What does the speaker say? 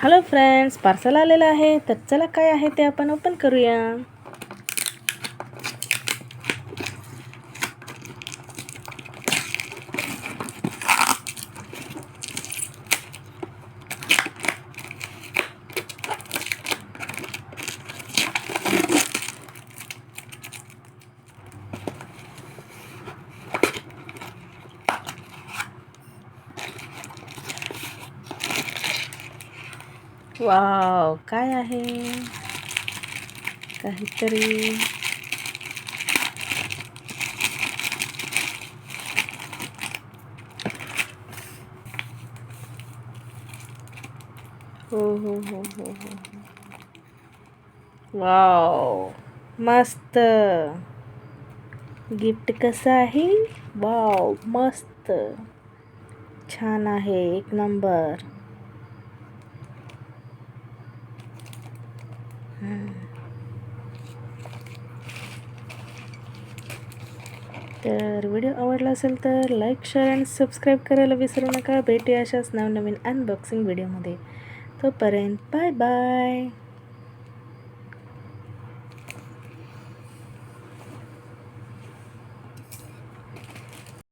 Hello friends, parcel आलेलं आहे. तर चला काय आहे ते आपण ओपन करूया. वाव, काय आहे? काहीतरी हो. वाव, मस्त गिफ्ट कसं आहे? वाव, मस्त, छान आहे, एक नंबर. तर व्हिडिओ आवडला असेल तर लाईक, शेअर आणि सबस्क्राईब करायला विसरू नका. भेटूया अशाच नवनवीन अनबॉक्सिंग व्हिडिओमध्ये. तोपर्यंत बाय बाय.